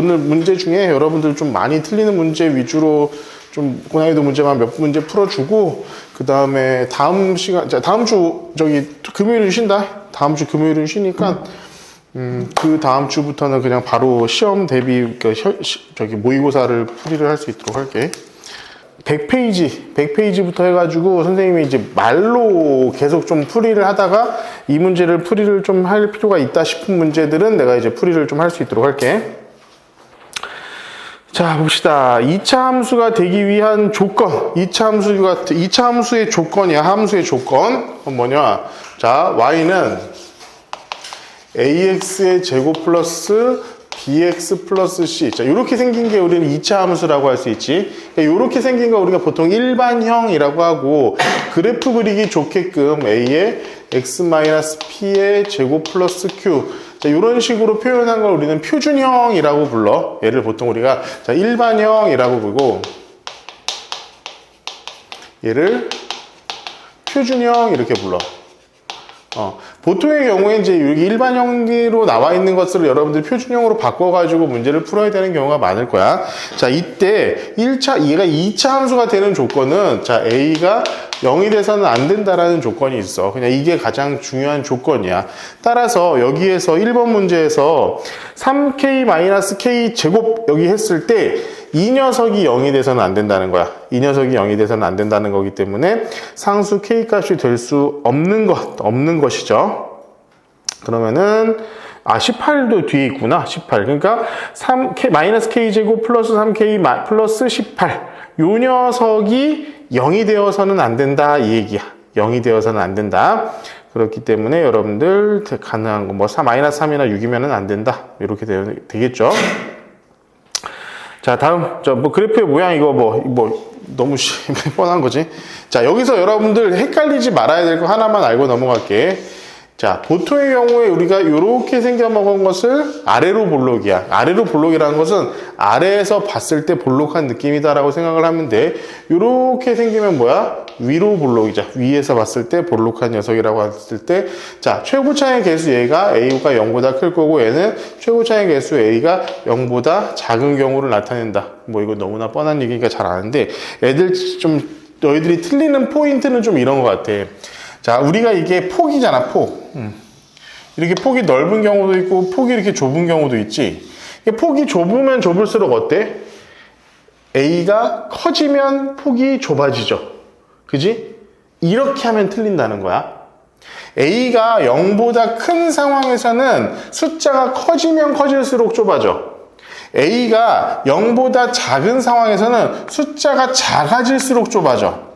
오늘 문제 중에 여러분들 좀 많이 틀리는 문제 위주로 좀 고난이도 문제만 몇 문제 풀어주고, 그 다음에 다음 시간, 다음 주 금요일은 쉰다. 다음 주 금요일은 쉬니까 그 다음 주부터는 그냥 바로 시험 대비 모의고사를 풀이를 할 수 있도록 할게. 100페이지부터 해가지고 선생님이 이제 말로 계속 좀 풀이를 하다가 이 문제를 풀이를 좀 할 필요가 있다 싶은 문제들은 내가 이제 풀이를 좀 할 수 있도록 할게. 자, 봅시다. 2차 함수가 되기 위한 조건. 2차 함수의 조건이야. 함수의 조건. 그건 뭐냐? 자, y는 ax의 제곱 플러스 bx 플러스 c. 자, 이렇게 생긴 게 우리는 2차 함수라고 할 수 있지. 그러니까 이렇게 생긴 거 우리가 보통 일반형이라고 하고, 그래프 그리기 좋게끔 a의 x-p의 제곱 플러스 q. 자, 이런 식으로 표현한 걸 우리는 표준형이라고 불러. 얘를 보통 우리가 자, 일반형이라고 부르고, 얘를 표준형 이렇게 불러. 보통의 경우에 이제 여기 일반형으로 나와 있는 것을 여러분들이 표준형으로 바꿔가지고 문제를 풀어야 되는 경우가 많을 거야. 자, 이때 얘가 2차 함수가 되는 조건은, 자, a가 0이 돼서는 안 된다라는 조건이 있어. 그냥 이게 가장 중요한 조건이야. 따라서 여기에서 1번 문제에서 3k-k 제곱 여기 했을 때 이 녀석이 0이 돼서는 안 된다는 거야. 이 녀석이 0이 돼서는 안 된다는 거기 때문에 상수 k 값이 될 수 없는 것이죠. 그러면은 18도 뒤에 있구나. 18. 그러니까 k 제곱 플러스 3k 플러스 18. 요 녀석이 0이 되어서는 안 된다 이 얘기야. 0이 되어서는 안 된다. 그렇기 때문에 여러분들 가능한 거 뭐 -3이나 6이면은 안 된다. 이렇게 되겠죠. 자, 다음 그래프의 모양 이거 너무 뻔한 거지. 자, 여기서 여러분들 헷갈리지 말아야 될 거 하나만 알고 넘어갈게. 자, 보통의 경우에 우리가 이렇게 생겨먹은 것을 아래로 볼록이야. 아래로 볼록이라는 것은 아래에서 봤을 때 볼록한 느낌이다라고 생각을 하면 돼. 이렇게 생기면 뭐야? 위로 볼록이자. 위에서 봤을 때 볼록한 녀석이라고 했을 때, 자, 최고차의 개수 얘가 a가 0보다 클 거고, 얘는 최고차의 개수 a가 0보다 작은 경우를 나타낸다. 이거 너무나 뻔한 얘기니까 잘 아는데, 너희들이 틀리는 포인트는 좀 이런 것 같아. 자, 우리가 이게 폭이잖아, 폭. 이렇게 폭이 넓은 경우도 있고, 폭이 이렇게 좁은 경우도 있지. 폭이 좁으면 좁을수록 어때? A가 커지면 폭이 좁아지죠. 그지? 이렇게 하면 틀린다는 거야. A가 0보다 큰 상황에서는 숫자가 커지면 커질수록 좁아져. A가 0보다 작은 상황에서는 숫자가 작아질수록 좁아져.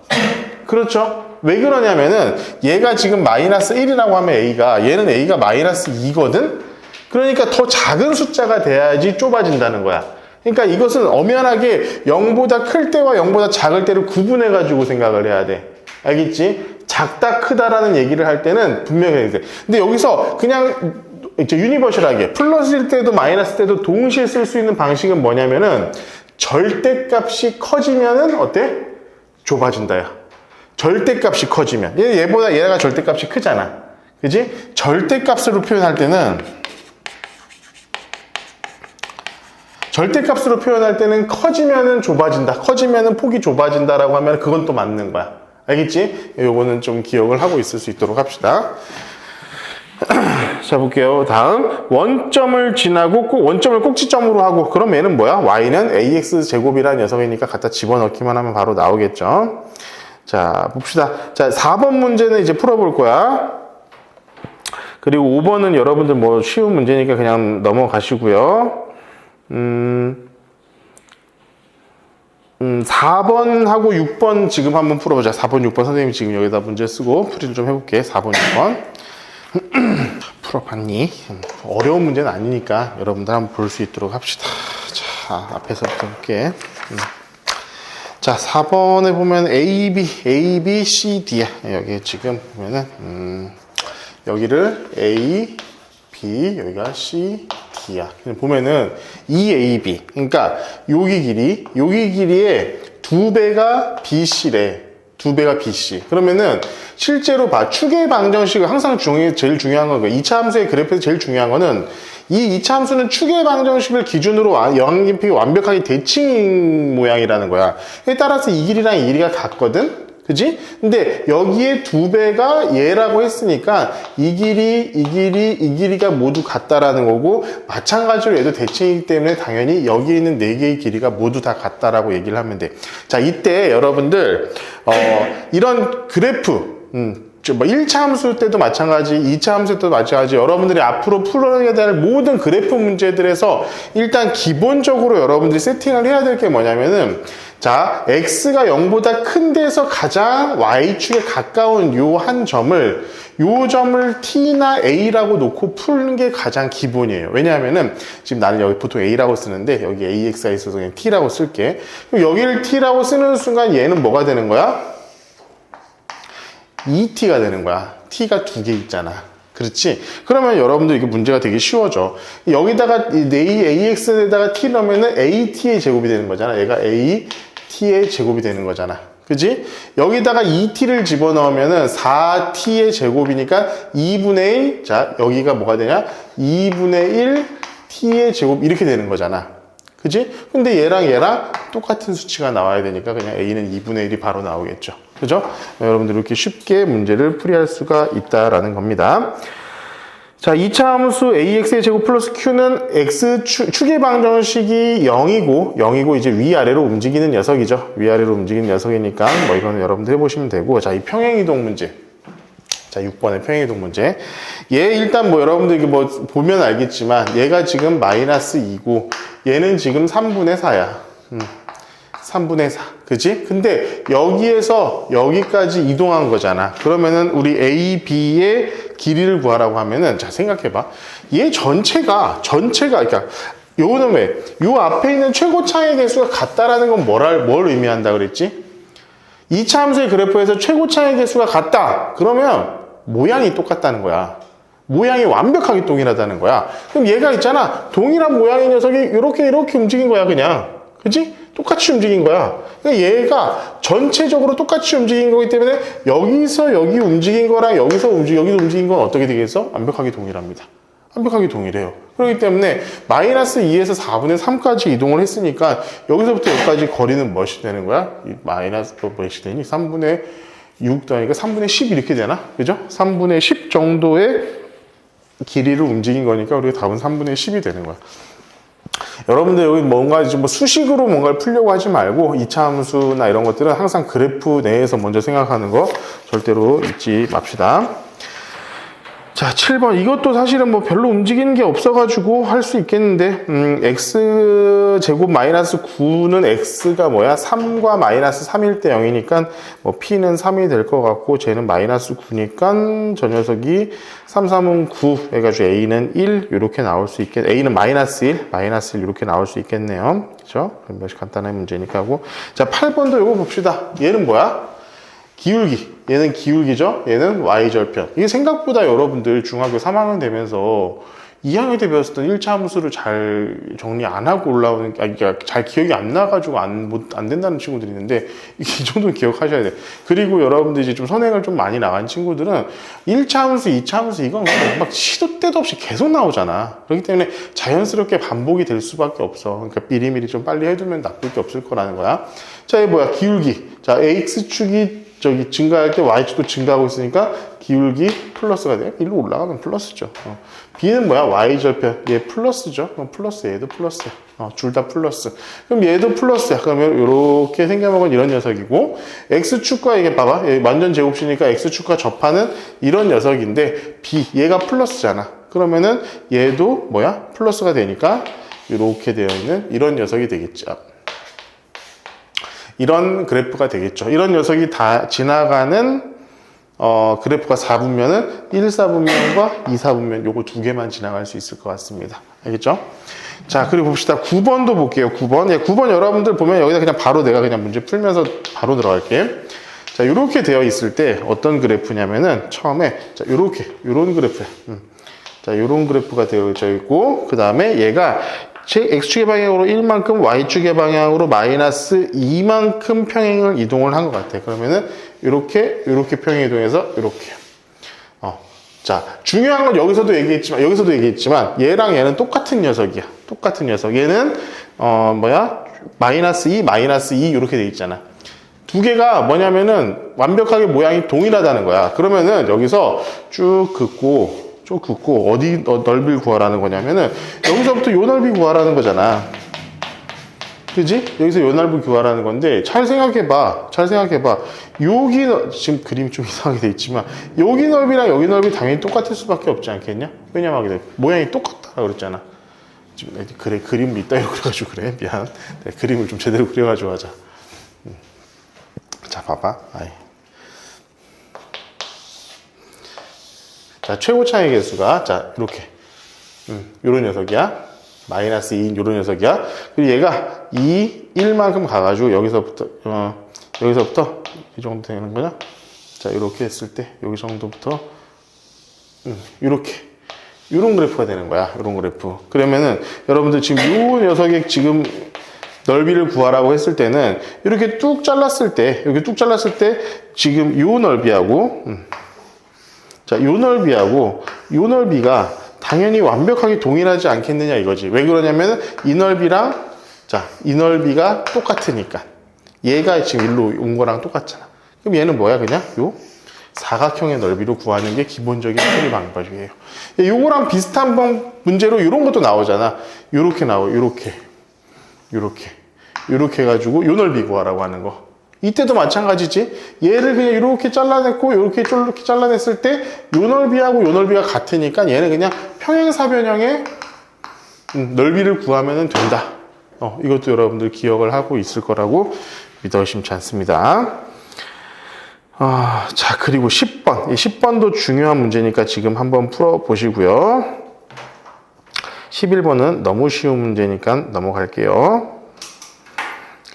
그렇죠? 왜 그러냐면은 얘가 지금 -1이라고 하면 얘는 A가 -2거든? 그러니까 더 작은 숫자가 돼야지 좁아진다는 거야. 그러니까 이것은 엄연하게 0보다 클 때와 0보다 작을 때를 구분해가지고 생각을 해야 돼. 알겠지? 작다 크다라는 얘기를 할 때는 분명히 해야 돼. 근데 여기서 그냥 유니버셜하게 플러스일 때도 마이너스 때도 동시에 쓸 수 있는 방식은 뭐냐면은 절대값이 커지면은 어때? 좁아진다야. 절대값이 커지면 얘가 절대값이 크잖아. 그지? 절대값으로 표현할 때는 커지면은 좁아진다. 커지면은 폭이 좁아진다라고 하면 그건 또 맞는 거야. 알겠지? 요거는 좀 기억을 하고 있을 수 있도록 합시다. 자, 볼게요. 다음 원점을 지나고 꼭 원점을 꼭지점으로 하고, 그럼 얘는 뭐야? y는 ax 제곱이라는 녀석이니까 갖다 집어넣기만 하면 바로 나오겠죠. 자, 봅시다. 자, 4번 문제는 이제 풀어볼 거야. 그리고 5번은 여러분들 쉬운 문제니까 그냥 넘어가시고요. 4번하고 6번 지금 한번 풀어보자. 4번, 6번 선생님이 지금 여기다 문제 쓰고 풀이를 좀 해볼게. 4번, 6번. 풀어봤니? 어려운 문제는 아니니까 여러분들 한번 볼 수 있도록 합시다. 자, 앞에서부터 볼게. 자, 4번에 보면 A, B, C, D야. 여기 지금 보면은, 여기를 A, B, 여기가 C, D야. 보면은, EAB. 그러니까, 여기 길이의 2배가 BC래. 2배가 BC. 그러면은, 실제로 축의 방정식을 항상 제일 중요한 건, 2차 함수의 그래프에서 제일 중요한 거는, 이 2차 함수는 축의 방정식을 기준으로 영항기fik이 완벽하게 대칭 모양이라는 거야. 따라서 이 길이랑 이 길이가 같거든? 그지? 근데 여기에 2배가 얘라고 했으니까 이 길이가 모두 같다라는 거고, 마찬가지로 얘도 대칭이기 때문에 당연히 여기에 있는 4개의 길이가 모두 다 같다라고 얘기를 하면 돼. 자, 이때 여러분들 이런 그래프 1차 함수 때도 마찬가지, 2차 함수 때도 마찬가지, 여러분들이 앞으로 풀어야 될 모든 그래프 문제들에서 일단 기본적으로 여러분들이 세팅을 해야 될 게 뭐냐면은, 자, x가 0보다 큰 데서 가장 y축에 가까운 요 점을 t나 a라고 놓고 푸는 게 가장 기본이에요. 왜냐하면은 지금 나는 여기 보통 a라고 쓰는데 여기 ax가 있어서 그냥 t라고 쓸게. 그럼 여기를 t라고 쓰는 순간 얘는 뭐가 되는 거야? 2t가 되는 거야. t가 2개 있잖아. 그렇지? 그러면 여러분들 이게 문제가 되게 쉬워져. 여기다가 ax에다가 t 넣으면은 at의 제곱이 되는 거잖아. 얘가 at의 제곱이 되는 거잖아. 그지? 여기다가 2t를 집어넣으면은 4t의 제곱이니까 2분의 1, 자, 여기가 뭐가 되냐? 2분의 1 t의 제곱 이렇게 되는 거잖아. 그지? 근데 얘랑 똑같은 수치가 나와야 되니까 그냥 a는 2분의 1이 바로 나오겠죠. 그죠? 여러분들 이렇게 쉽게 문제를 풀이할 수가 있다라는 겁니다. 자, 2차 함수 ax의 제곱 플러스 q는 축의 방정식이 0이고 이제 위아래로 움직이는 녀석이죠. 위아래로 움직이는 녀석이니까 뭐 이거는 여러분들 해보시면 되고, 자, 이 평행이동 문제. 자, 6번의 평행이동 문제. 얘 일단 뭐 여러분들 이게 뭐 보면 알겠지만 얘가 지금 마이너스 2고 얘는 지금 3분의 4야. 3분의 4. 그치? 근데 여기에서 여기까지 이동한 거잖아. 그러면은 우리 A, B의 길이를 구하라고 하면은, 자, 생각해봐. 얘 전체가, 그러니까 요거는 왜? 요 앞에 있는 최고차의 개수가 같다라는 건 뭘 의미한다 그랬지? 2차 함수의 그래프에서 최고차의 개수가 같다. 그러면 모양이 똑같다는 거야. 모양이 완벽하게 동일하다는 거야. 그럼 얘가 있잖아. 동일한 모양의 녀석이 이렇게 움직인 거야, 그냥. 그치? 똑같이 움직인 거야. 그러니까 얘가 전체적으로 똑같이 움직인 거기 때문에 여기서 여기 움직인 거랑 여기도 움직인 건 어떻게 되겠어? 완벽하게 동일합니다. 완벽하게 동일해요. 그렇기 때문에 마이너스 2에서 4분의 3까지 이동을 했으니까 여기서부터 여기까지 거리는 무엇이 되는 거야? 마이너스 무엇이 되니? 3분의 6 더하니까 3분의 10 이렇게 되나? 그죠? 3분의 10 정도의 길이를 움직인 거니까 우리가 답은 3분의 10이 되는 거야. 여러분들 여기 뭔가 좀 뭐 수식으로 뭔가를 풀려고 하지 말고 2차 함수나 이런 것들은 항상 그래프 내에서 먼저 생각하는 거 절대로 잊지 맙시다. 자, 7번. 이것도 사실은 뭐 별로 움직이는 게 없어가지고 할 수 있겠는데, x제곱 마이너스 9는 x가 뭐야? 3과 마이너스 3일 때 0이니까, 뭐, p는 3이 될 것 같고, 쟤는 마이너스 9니까, 저 녀석이 3, 3은 9 해가지고 a는 1, 이렇게 나올 수 a는 마이너스 1, 이렇게 나올 수 있겠네요. 그죠? 몇 간단한 문제니까 하고. 자, 8번도 이거 봅시다. 얘는 뭐야? 기울기. 얘는 기울기죠. 얘는 y절편. 이게 생각보다 여러분들 중학교 3학년 되면서 2학년 때 배웠었던 1차 함수를 잘 정리 안 하고 올라오는, 그러니까 잘 기억이 안 나가지고 안 된다는 친구들이 있는데, 이 정도는 기억하셔야 돼요. 그리고 여러분들 이제 좀 선행을 좀 많이 나간 친구들은 1차 함수, 2차 함수 이건 막 시도 때도 없이 계속 나오잖아. 그렇기 때문에 자연스럽게 반복이 될 수밖에 없어. 그러니까 미리미리 좀 빨리 해두면 나쁠 게 없을 거라는 거야. 자, 이게 뭐야? 기울기. 자, x축이 증가할 때 y축도 증가하고 있으니까 기울기 플러스가 돼요. 일로 올라가면 플러스죠. b는 뭐야? y절편. 얘 플러스죠. 그럼 플러스, 얘도 플러스야. 둘 다 플러스. 그럼 얘도 플러스야. 그러면 이렇게 생겨먹은 이런 녀석이고, x축과 이게 봐봐. 얘 완전 제곱식이니까 x축과 접하는 이런 녀석인데, 얘가 플러스잖아. 그러면은 얘도 뭐야? 플러스가 되니까 이렇게 되어 있는 이런 녀석이 되겠죠. 이런 그래프가 되겠죠. 이런 녀석이 다 지나가는 그래프가 4분면은 1, 4분면과 2, 4분면 요거 두 개만 지나갈 수 있을 것 같습니다. 알겠죠? 자, 그리고 봅시다. 9번도 볼게요. 9번. 예, 9번 여러분들 보면 여기다 그냥 바로 내가 그냥 문제 풀면서 바로 들어갈게. 자, 이렇게 되어 있을 때 어떤 그래프냐면은 처음에 자, 요런 그래프야. 자, 요런 그래프가 되어져 있고, 그 다음에 얘가 x축의 방향으로 1만큼, y축의 방향으로 마이너스 2만큼 평행을 이동을 한 것 같아. 그러면은, 이렇게 평행 이동해서, 이렇게. 자, 중요한 건 여기서도 얘기했지만 얘랑 얘는 똑같은 녀석이야. 똑같은 녀석. 얘는 마이너스 2, 마이너스 2 이렇게 돼 있잖아. 두 개가 뭐냐면은 완벽하게 모양이 동일하다는 거야. 그러면은 여기서 쭉 긋고 어디 넓이를 구하라는 거냐면은 여기서부터 요 넓이 구하라는 거잖아. 그지? 여기서 요 넓이 구하라는 건데 잘 생각해봐. 여기 지금 그림이 좀 이상하게 돼 있지만 여기 넓이랑 여기 넓이 당연히 똑같을 수밖에 없지 않겠냐? 왜냐면 모양이 똑같다 그랬잖아. 지금 그래 그림을 이따위로 그려가지고 그래 미안. 그림을 좀 제대로 그려가지고 하자. 자 봐봐. 자 최고 차이 개수가 자 이렇게 요런 녀석이야. 마이너스 2인 요런 녀석이야. 그리고 얘가 2, 1만큼 가가지고 여기서부터 이 정도 되는 거냐? 자 이렇게 했을 때 여기 정도부터 이렇게 요런 그래프가 되는 거야. 요런 그래프. 그러면은 여러분들 지금 요 녀석의 지금 넓이를 구하라고 했을 때는 이렇게 뚝 잘랐을 때 여기 뚝 잘랐을 때 지금 요 넓이하고 자 요 넓이하고 요 넓이가 당연히 완벽하게 동일하지 않겠느냐 이거지. 왜 그러냐면 이 넓이랑 이 넓이가 똑같으니까 얘가 지금 일로 온 거랑 똑같잖아. 그럼 얘는 뭐야? 그냥 요 사각형의 넓이로 구하는 게 기본적인 처리 방법이에요. 요거랑 비슷한 문제로 이런 것도 나오잖아. 요렇게 나와. 요렇게 해가지고 요 넓이 구하라고 하는 거. 이때도 마찬가지지. 얘를 그냥 이렇게 잘라냈고 이렇게 잘라냈을 때 요 넓이하고 요 넓이가 같으니까 얘는 그냥 평행사변형의 넓이를 구하면 된다. 이것도 여러분들 기억을 하고 있을 거라고 믿어 의심치 않습니다. 자 그리고 10번. 이 10번도 중요한 문제니까 지금 한번 풀어보시고요. 11번은 너무 쉬운 문제니까 넘어갈게요.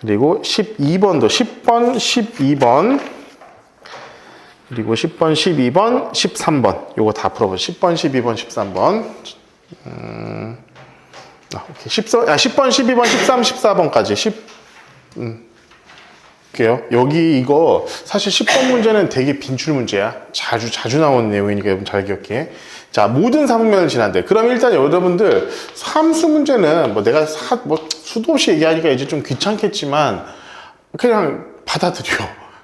그리고 12번도 10번, 12번 그리고 10번, 12번, 13번 요거 다 풀어보죠. 10번, 12번, 13번 오케이. 10번, 12번, 13, 14번까지 볼게요. 여기 이거 사실 10번 문제는 되게 빈출 문제야. 자주 나오는 내용이니까 여러분 잘 기억해. 자, 모든 사분면을 지난대. 그럼 일단 여러분들 함수 문제는 내가 수도 없이 얘기하니까 이제 좀 귀찮겠지만 그냥 받아들여.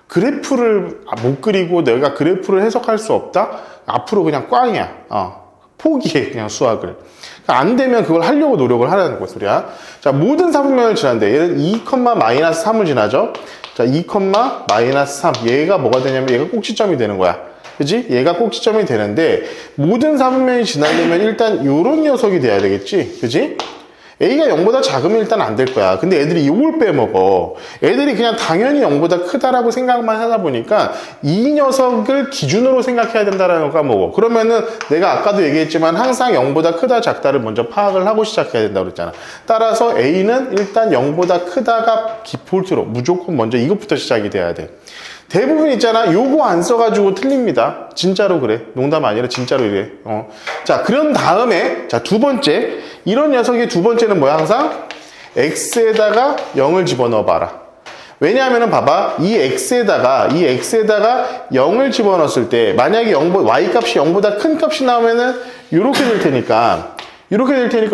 그래프를 못 그리고 내가 그래프를 해석할 수 없다? 앞으로 그냥 꽝이야. 포기해 그냥 수학을. 안 되면 그걸 하려고 노력을 하라는 거 소리야. 자, 모든 사분면을 지난대. 얘는 2, 마이너스 3을 지나죠. 자, 2, 마이너스 3. 얘가 뭐가 되냐면 얘가 꼭지점이 되는 거야. 그지? 얘가 꼭지점이 되는데 모든 사분면이 지나려면 일단 요런 녀석이 돼야 되겠지? 그지? A가 0보다 작으면 일단 안 될 거야. 근데 애들이 이걸 빼먹어. 애들이 그냥 당연히 0보다 크다라고 생각만 하다 보니까 이 녀석을 기준으로 생각해야 된다라는 걸 까먹어. 그러면은 내가 아까도 얘기했지만 항상 0보다 크다 작다를 먼저 파악을 하고 시작해야 된다고 그랬잖아. 따라서 A는 일단 0보다 크다가 디폴트로 무조건 먼저 이것부터 시작이 돼야 돼. 대부분 있잖아. 요거 안 써가지고 틀립니다. 진짜로 그래. 농담 아니라 진짜로 이래. 자, 그런 다음에, 자, 두 번째. 이런 녀석의 두 번째는 뭐야, 항상? X에다가 0을 집어넣어 봐라. 왜냐하면은 봐봐. 이 X에다가 0을 집어넣었을 때, 만약에 Y 값이 0보다 큰 값이 나오면은, 요렇게 될 테니까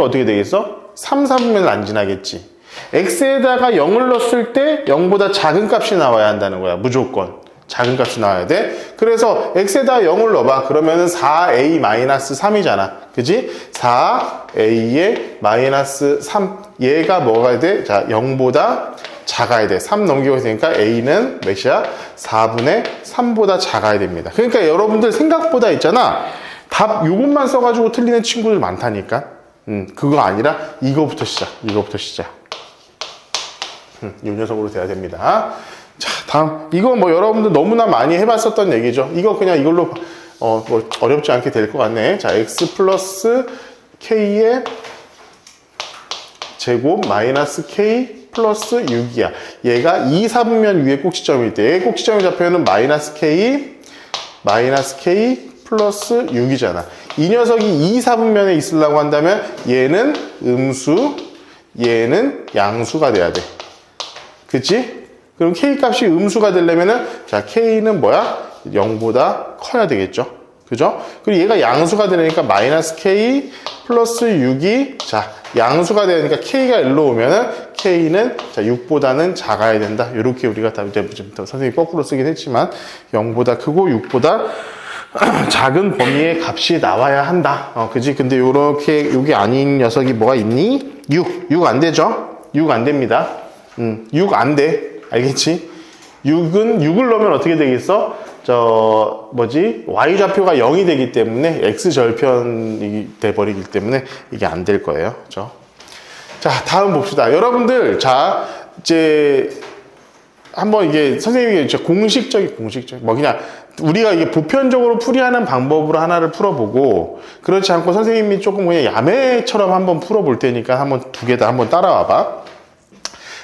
어떻게 되겠어? 3, 4분면을 안 지나겠지. X에다가 0을 넣었을 때 0보다 작은 값이 나와야 한다는 거야. 무조건. 작은 값이 나와야 돼. 그래서 X에다가 0을 넣어봐. 그러면은 4A-3이잖아. 그지? 4A의 마이너스 3. 얘가 뭐가 돼? 자, 0보다 작아야 돼. 3 넘기고 있으니까 A는 몇이야? 4분의 3보다 작아야 됩니다. 그러니까 여러분들 생각보다 있잖아. 답 요것만 써가지고 틀리는 친구들 많다니까. 그거 아니라 이거부터 시작. 이 녀석으로 돼야 됩니다. 자, 다음. 이거 여러분들 너무나 많이 해봤었던 얘기죠. 이거 그냥 이걸로, 어렵지 않게 될 것 같네. 자, x 플러스 k의 제곱 마이너스 k 플러스 6이야. 얘가 2, 4분면 위에 꼭지점일 때, 얘의 꼭지점의 좌표는 마이너스 k 플러스 6이잖아. 이 녀석이 2, 4분면에 있으려고 한다면 얘는 음수, 얘는 양수가 돼야 돼. 그치? 그럼 K 값이 음수가 되려면은, 자, K는 뭐야? 0보다 커야 되겠죠? 그죠? 그리고 얘가 양수가 되니까 마이너스 K 플러스 6이 자 양수가 되니까 K가 일로 오면은 K는 자 6보다는 작아야 된다. 이렇게 우리가 다 이제 선생님이 거꾸로 쓰긴 했지만 0보다 크고 6보다 작은 범위의 값이 나와야 한다. 그지? 근데 요렇게 여기 아닌 녀석이 뭐가 있니? 6 안 되죠? 6 안 됩니다. 6 안 돼. 알겠지? 6을 넣으면 어떻게 되겠어? y좌표가 0이 되기 때문에 x절편이 돼버리기 때문에 이게 안 될 거예요. 그죠? 자, 다음 봅시다. 여러분들, 자, 이제, 한번 이게 선생님이 공식적인, 뭐 그냥 우리가 이게 보편적으로 풀이하는 방법으로 하나를 풀어보고, 그렇지 않고 선생님이 조금 그냥 야매처럼 한번 풀어볼 테니까 한번 두 개 다 한번 따라와봐.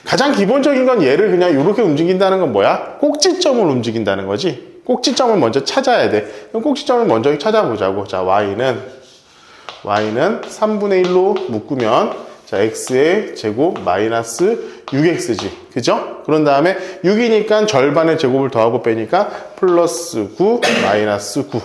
가장 기본적인 건 얘를 그냥 이렇게 움직인다는 건 뭐야? 꼭지점을 움직인다는 거지. 꼭지점을 먼저 찾아야 돼. 그럼 꼭지점을 먼저 찾아보자고. 자, y는 3분의 1로 묶으면 자, x의 제곱 마이너스 6x지. 그죠? 그런 다음에 6이니까 절반의 제곱을 더하고 빼니까 플러스 9 마이너스 9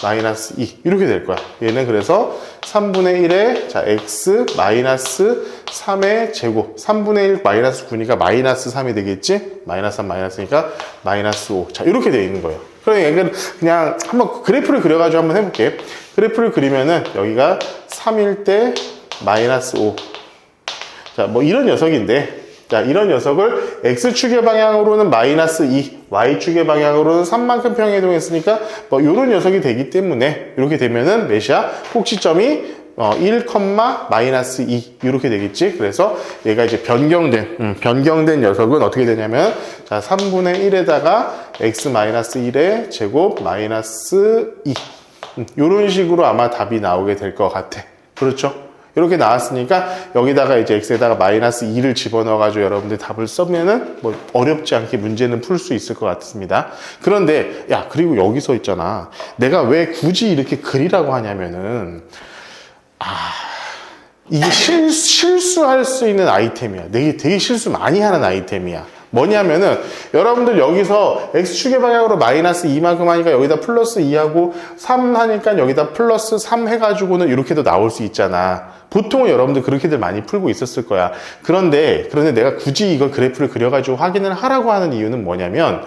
마이너스 2 이렇게 될 거야. 얘는 그래서 3분의 1에 자 x 마이너스 3의 제곱 3분의 1 마이너스 9니까 마이너스 3이 되겠지? 마이너스 3 마이너스니까 마이너스 5 자 이렇게 되어 있는 거예요. 그러니까 그냥 한번 그래프를 그려가지고 한번 해볼게. 그래프를 그리면은 여기가 3일 때 마이너스 5 자 뭐 이런 녀석인데 자, 이런 녀석을 X축의 방향으로는 마이너스 2, Y축의 방향으로는 3만큼 평행이동했으니까 뭐 요런 녀석이 되기 때문에 이렇게 되면은 몇이야? 꼭지점이 1, 마이너스 2 이렇게 되겠지. 그래서 얘가 이제 변경된 녀석은 어떻게 되냐면 자, 3분의 1에다가 X 마이너스 1의 제곱 마이너스 2 요런 식으로 아마 답이 나오게 될 것 같아. 그렇죠? 이렇게 나왔으니까 여기다가 이제 x에다가 마이너스 2를 집어넣어가지고 여러분들 답을 쓰면은 뭐 어렵지 않게 문제는 풀 수 있을 것 같습니다. 그런데 야 그리고 여기서 있잖아. 내가 왜 굳이 이렇게 그리라고 하냐면은 이게 실수할 수 있는 아이템이야. 되게 실수 많이 하는 아이템이야. 뭐냐면은 여러분들 여기서 x축의 방향으로 마이너스 2만큼 하니까 여기다 플러스 2하고 3 하니까 여기다 플러스 3 해가지고는 이렇게도 나올 수 있잖아. 보통은 여러분들 그렇게들 많이 풀고 있었을 거야. 그런데 내가 굳이 이걸 그래프를 그려가지고 확인을 하라고 하는 이유는 뭐냐면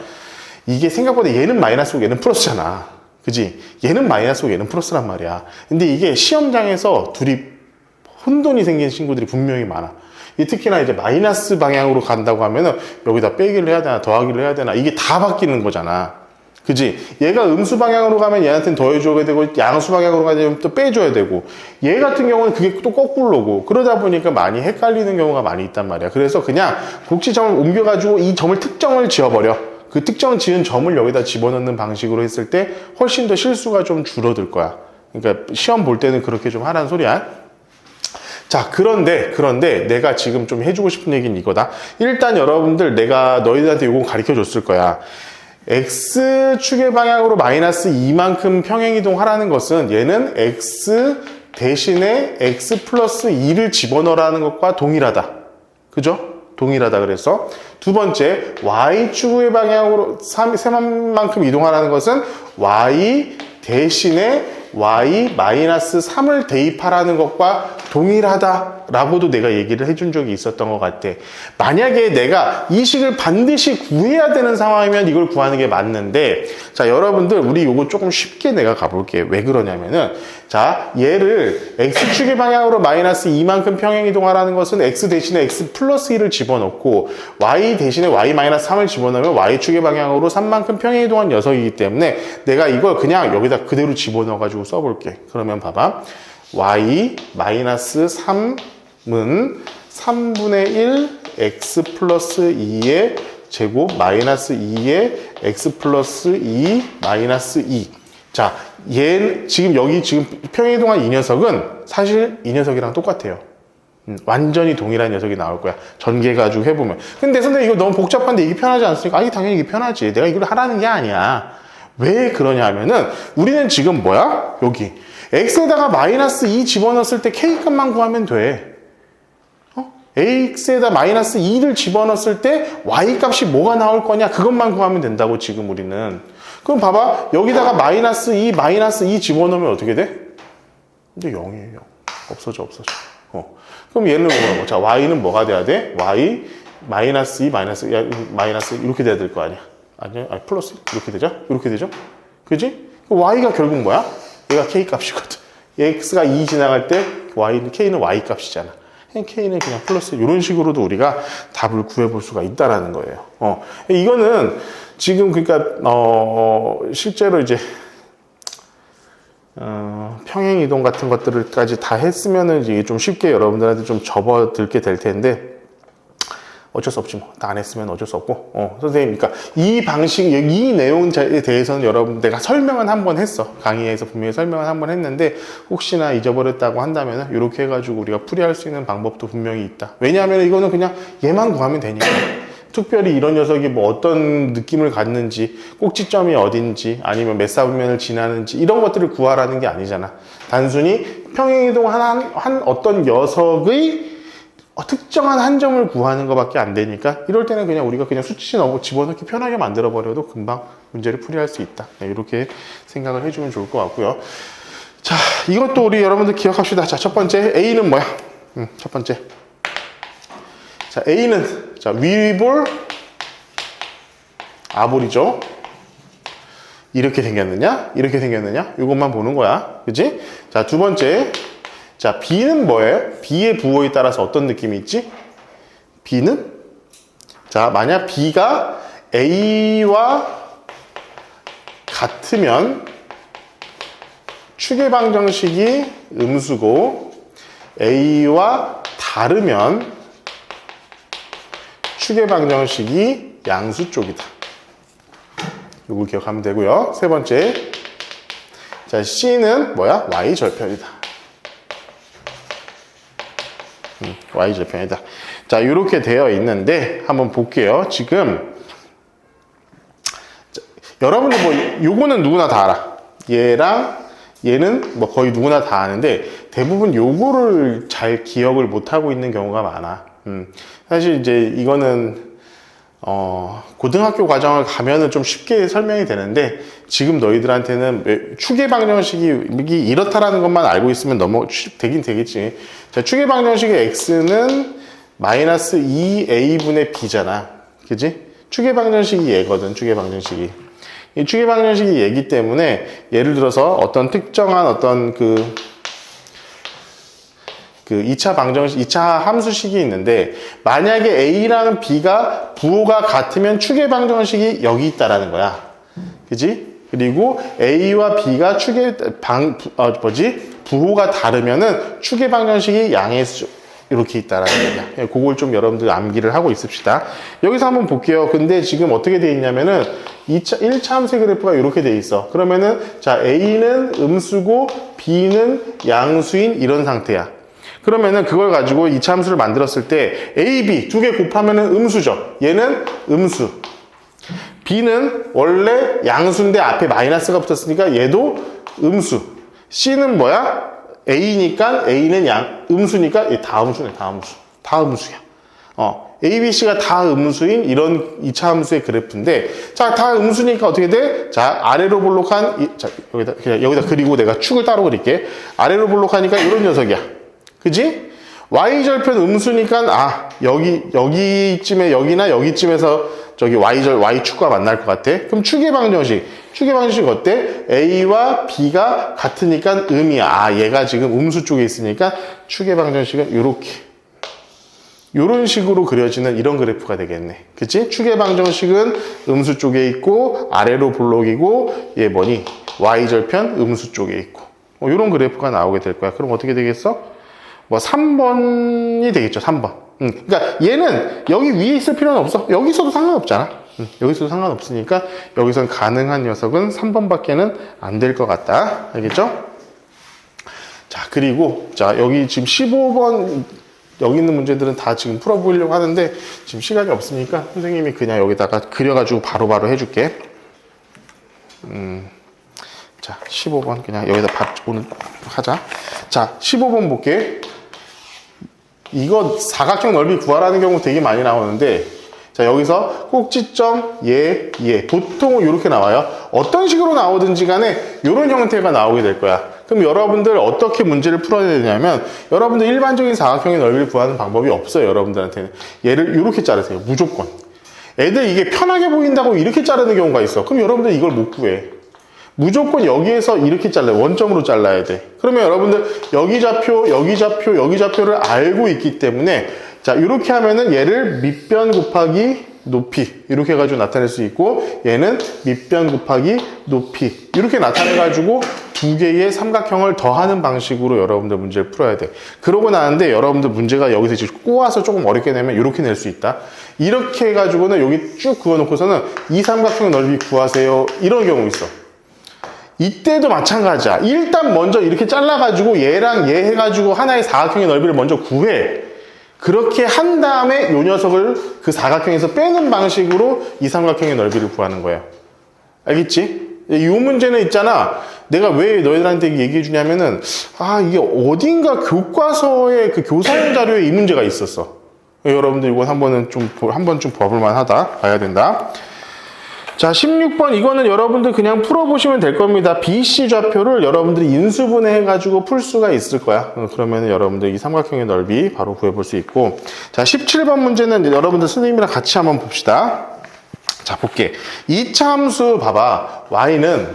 이게 생각보다 얘는 마이너스고 얘는 플러스잖아. 그지? 얘는 마이너스고 얘는 플러스란 말이야. 근데 이게 시험장에서 둘이 혼돈이 생긴 친구들이 분명히 많아. 특히나 이제 마이너스 방향으로 간다고 하면은 여기다 빼기를 해야 되나 더하기를 해야 되나 이게 다 바뀌는 거잖아. 그지? 얘가 음수 방향으로 가면 얘한테는 더해줘야 되고 양수 방향으로 가면 또 빼줘야 되고 얘 같은 경우는 그게 또 거꾸로고 그러다 보니까 많이 헷갈리는 경우가 많이 있단 말이야. 그래서 그냥 꼭지점을 옮겨가지고 이 점을 특정을 지어버려. 그 특정 지은 점을 여기다 집어넣는 방식으로 했을 때 훨씬 더 실수가 좀 줄어들 거야. 그러니까 시험 볼 때는 그렇게 좀 하라는 소리야. 자, 그런데 내가 지금 좀 해주고 싶은 얘기는 이거다. 일단 여러분들 내가 너희들한테 이거 가르쳐 줬을 거야. X축의 방향으로 마이너스 2만큼 평행이동 하라는 것은 얘는 X 대신에 X 플러스 2를 집어넣으라는 것과 동일하다. 그죠? 동일하다 그래서 두 번째 Y축의 방향으로 3만큼 이동하라는 것은 Y 대신에 Y 마이너스 3을 대입하라는 것과 동일하다라고도 내가 얘기를 해준 적이 있었던 것 같아. 만약에 내가 이 식을 반드시 구해야 되는 상황이면 이걸 구하는 게 맞는데 자 여러분들 우리 이거 조금 쉽게 내가 가볼게. 왜 그러냐면은 자 얘를 X축의 방향으로 마이너스 2만큼 평행이동하라는 것은 X 대신에 X 플러스 1을 집어넣고 Y 대신에 Y 마이너스 3을 집어넣으면 Y축의 방향으로 3만큼 평행이동한 녀석이기 때문에 내가 이걸 그냥 여기다 그대로 집어넣어가지고 써볼게. 그러면 봐봐. y 마이너스 3은 3분의 1 x 플러스 2의 제곱 마이너스 2의 x 플러스 2 마이너스 2. 자, 얘 지금 여기 지금 평행이동한 이 녀석은 사실 이 녀석이랑 똑같아요. 완전히 동일한 녀석이 나올 거야. 전개가지고 해보면. 근데 선생님 이거 너무 복잡한데 이게 편하지 않습니까? 아니 당연히 이게 편하지. 내가 이걸 하라는 게 아니야. 왜 그러냐 하면은 우리는 지금 뭐야? 여기 x에다가 마이너스 2 집어넣었을 때 k값만 구하면 돼. ax에다 마이너스 2를 집어넣었을 때 y 값이 뭐가 나올 거냐 그것만 구하면 된다고 지금 우리는. 그럼 봐봐 여기다가 마이너스 2 집어넣으면 어떻게 돼? 근데 0이에요. 없어져. 그럼 얘는 뭐라고? 자 y는 뭐가 돼야 돼? y 마이너스 2 마이너스 이렇게 돼야 될 거 아니야. 아니 플러스 이렇게 되죠? 이렇게 되죠? 그지? y가 결국 뭐야? 얘가 k 값이거든. x가 2 지나갈 때 k는 y 값이잖아. k는 그냥 플러스 이런 식으로도 우리가 답을 구해볼 수가 있다라는 거예요. 이거는 지금 그러니까 실제로 이제 평행 이동 같은 것들까지 다 했으면은 이게 좀 쉽게 여러분들한테 좀 접어들게 될 텐데 어쩔 수 없지 뭐. 다 안 했으면 어쩔 수 없고. 선생님, 그러니까 이 방식, 이 내용에 대해서는 여러분 내가 설명은 한번 했어. 강의에서 분명히 설명은 한번 했는데 혹시나 잊어버렸다고 한다면 이렇게 해가지고 우리가 풀이할 수 있는 방법도 분명히 있다. 왜냐하면 이거는 그냥 얘만 구하면 되니까. 특별히 이런 녀석이 뭐 어떤 느낌을 갖는지, 꼭지점이 어딘지, 아니면 몇 사분면을 지나는지 이런 것들을 구하라는 게 아니잖아. 단순히 평행이동 한 어떤 녀석의 특정한 한 점을 구하는 것밖에 안 되니까 이럴 때는 그냥 우리가 그냥 수치 집어넣기 편하게 만들어 버려도 금방 문제를 풀이할 수 있다. 이렇게 생각을 해주면 좋을 것 같고요. 자, 이것도 우리 여러분들 기억합시다. 자, 첫 번째 A는 뭐야? 첫 번째. 자, A는 자 위볼 아볼이죠. 이렇게 생겼느냐? 이렇게 생겼느냐? 이것만 보는 거야. 그치? 자, 두 번째. 자, B는 뭐예요? B의 부호에 따라서 어떤 느낌이 있지? B는? 자, 만약 B가 A와 같으면 추계방정식이 음수고 A와 다르면 추계방정식이 양수 쪽이다. 이걸 기억하면 되고요. 세 번째. 자, C는 뭐야? Y절편이다. Y절편이다. 자, 이렇게 되어 있는데 한번 볼게요. 지금 여러분들 뭐 요거는 누구나 다 알아. 얘랑 얘는 뭐 거의 누구나 다 아는데 대부분 요거를 잘 기억을 못 하고 있는 경우가 많아. 사실 이제 이거는 고등학교 과정을 가면은 좀 쉽게 설명이 되는데 지금 너희들한테는 추계방정식이 이렇다라는 것만 알고 있으면 되긴 되겠지. 자, 추계방정식의 x는 마이너스 2a분의 b잖아. 그지? 추계방정식이 얘거든, 추계방정식이. 이 추계방정식이 얘기 때문에 예를 들어서 어떤 특정한 어떤 그 2차 함수식이 있는데 만약에 A랑 B가 부호가 같으면 추계방정식이 여기 있다라는 거야. 그지? 그리고 A와 B가 부호가 다르면은 추계방정식이 양의 수 이렇게 있다라는 거야. 그걸 좀 여러분들 암기를 하고 있읍시다. 여기서 한번 볼게요. 근데 지금 어떻게 돼 있냐면은 1차 함수의 그래프가 이렇게 돼 있어. 그러면은 자, A는 음수고 B는 양수인 이런 상태야. 그러면은 그걸 가지고 2차 함수를 만들었을 때 A, B 두 개 곱하면은 음수죠. 얘는 음수. B는 원래 양수인데 앞에 마이너스가 붙었으니까 얘도 음수. C는 뭐야? A니까 A는 음수니까 얘 다 음수네. 다 음수야. A, B, C가 다 음수인 이런 2차 함수의 그래프인데 자, 다 음수니까 어떻게 돼? 자, 아래로 볼록한 자, 여기다 그리고 내가 축을 따로 그릴게. 아래로 볼록하니까 이런 녀석이야. 그지? Y절편 음수니까 여기쯤에 여기나 여기쯤에서 저기 Y축과 만날 것 같아. 그럼 추계방정식 어때? A와 B가 같으니까 음이야. 얘가 지금 음수 쪽에 있으니까 추계방정식은 요런 식으로 그려지는 이런 그래프가 되겠네. 그치? 추계방정식은 음수 쪽에 있고 아래로 볼록이고 얘 뭐니? Y절편 음수 쪽에 있고 요런 그래프가 나오게 될 거야. 그럼 어떻게 되겠어? 뭐 3번이 되겠죠. 3번. 그러니까 얘는 여기 위에 있을 필요는 없어. 여기서도 상관없잖아. 여기서도 상관없으니까 여기선 가능한 녀석은 3번밖에는 안 될 것 같다. 알겠죠? 자, 그리고 자, 여기 지금 15번 여기 있는 문제들은 다 지금 풀어보려고 하는데 지금 시간이 없으니까 선생님이 그냥 여기다가 그려가지고 바로바로 해줄게. 자, 15번 그냥 여기다 오늘 하자. 자, 15번 볼게. 이거 사각형 넓이 구하라는 경우 되게 많이 나오는데, 자, 여기서 꼭지점, 얘. 보통은 이렇게 나와요. 어떤 식으로 나오든지 간에 이런 형태가 나오게 될 거야. 그럼 여러분들 어떻게 문제를 풀어야 되냐면, 여러분들 일반적인 사각형의 넓이를 구하는 방법이 없어요, 여러분들한테는. 얘를 이렇게 자르세요, 무조건. 애들 이게 편하게 보인다고 이렇게 자르는 경우가 있어. 그럼 여러분들 이걸 못 구해. 무조건 여기에서 이렇게 잘라요. 원점으로 잘라야 돼. 그러면 여러분들 여기 좌표, 여기 좌표, 여기 좌표를 알고 있기 때문에, 자, 이렇게 하면은 얘를 밑변 곱하기 높이 이렇게 해가지고 나타낼 수 있고, 얘는 밑변 곱하기 높이 이렇게 나타내가지고 두 개의 삼각형을 더하는 방식으로 여러분들 문제를 풀어야 돼. 그러고 나는데 여러분들 문제가 여기서 지금 꼬아서 조금 어렵게 내면 이렇게 낼 수 있다. 이렇게 해가지고는 여기 쭉 그어놓고서는 이 삼각형 넓이 구하세요, 이런 경우 있어. 이때도 마찬가지야. 일단 먼저 이렇게 잘라가지고 얘랑 얘 해가지고 하나의 사각형의 넓이를 먼저 구해. 그렇게 한 다음에 이 녀석을 그 사각형에서 빼는 방식으로 이 삼각형의 넓이를 구하는 거예요. 알겠지? 이 문제는 있잖아. 내가 왜 너희들한테 얘기해 주냐면은, 이게 어딘가 교과서의 그 교사용 자료에 이 문제가 있었어. 여러분들 이건 한번 좀 봐볼만 하다. 봐야 된다. 자, 16번 이거는 여러분들 그냥 풀어보시면 될 겁니다. BC 좌표를 여러분들이 인수분해 해가지고 풀 수가 있을 거야. 그러면 여러분들 이 삼각형의 넓이 바로 구해볼 수 있고, 자, 17번 문제는 여러분들 선생님이랑 같이 한번 봅시다. 자, 볼게. 2차 함수 봐봐. y는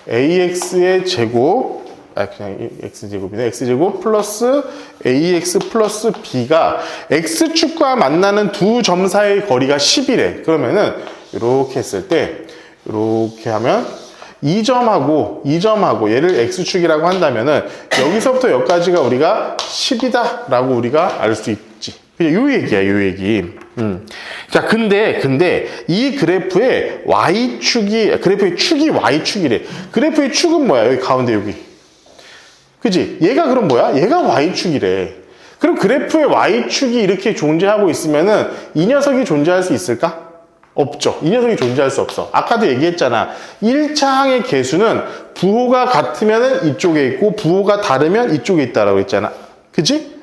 ax의 제곱, 그냥 x제곱이네. x제곱 플러스 ax 플러스 b가 x축과 만나는 두 점 사이의 거리가 10이래. 그러면은 이렇게 했을 때, 이렇게 하면 2점하고 얘를 x축이라고 한다면은 여기서부터 여기까지가 우리가 10이다 라고 우리가 알 수 있지. 그냥 요 얘기야, 요 얘기. 자, 근데 이 그래프의 그래프의 축이 y축이래. 그래프의 축은 뭐야? 여기 가운데 여기. 그지? 얘가 그럼 뭐야? 얘가 y축이래. 그럼 그래프의 y축이 이렇게 존재하고 있으면은 이 녀석이 존재할 수 있을까? 없죠. 이 녀석이 존재할 수 없어. 아까도 얘기했잖아. 1차 항의 개수는 부호가 같으면 이쪽에 있고 부호가 다르면 이쪽에 있다라고 했잖아. 그지?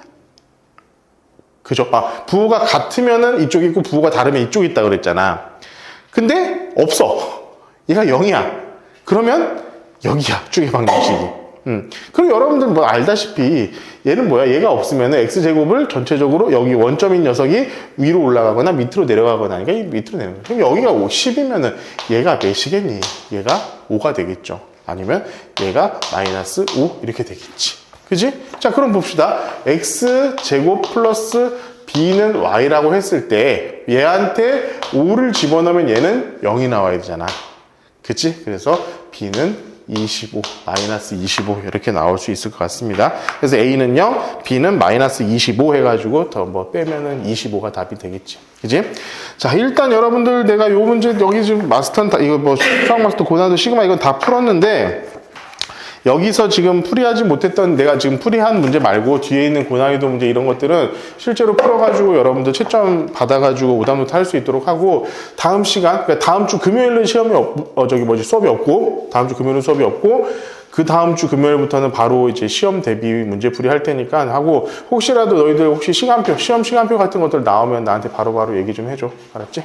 그죠? 부호가 같으면 이쪽에 있고 부호가 다르면 이쪽에 있다고 그랬잖아. 근데 없어. 얘가 0이야. 그러면 여기야. 쭉의 방정식이. 그리고 여러분들 뭐 알다시피 얘는 뭐야? 얘가 없으면 x제곱을 전체적으로 여기 원점인 녀석이 위로 올라가거나 밑으로 내려가거나 하니까 밑으로 내려가는 거야. 그럼 여기가 10이면 얘가 몇이겠니? 얘가 5가 되겠죠. 아니면 얘가 마이너스 5 이렇게 되겠지. 그지? 자, 그럼 봅시다. x제곱 플러스 b는 y라고 했을 때 얘한테 5를 집어넣으면 얘는 0이 나와야 되잖아. 그치? 그래서 b는 25, 마이너스 25 이렇게 나올 수 있을 것 같습니다. 그래서 A는 0, B는 마이너스 25 해가지고 더 뭐 빼면은 25가 답이 되겠지. 그지? 자, 일단 여러분들 내가 요 문제 여기 지금 이거 뭐 수학 마스터 고난도 시그마 이건 다 풀었는데, 여기서 지금 풀이하지 못했던 내가 지금 풀이한 문제 말고 뒤에 있는 고난이도 문제 이런 것들은 실제로 풀어가지고 여러분들 채점 받아가지고 오답노트 할 수 있도록 하고, 다음 시간, 그러니까 다음 주 금요일은 수업이 없고, 다음 주 금요일은 수업이 없고, 그 다음 주 금요일부터는 바로 이제 시험 대비 문제풀이 할 테니까 하고, 혹시라도 너희들 혹시 시험 시간표 같은 것들 나오면 나한테 바로바로 얘기 좀 해줘. 알았지?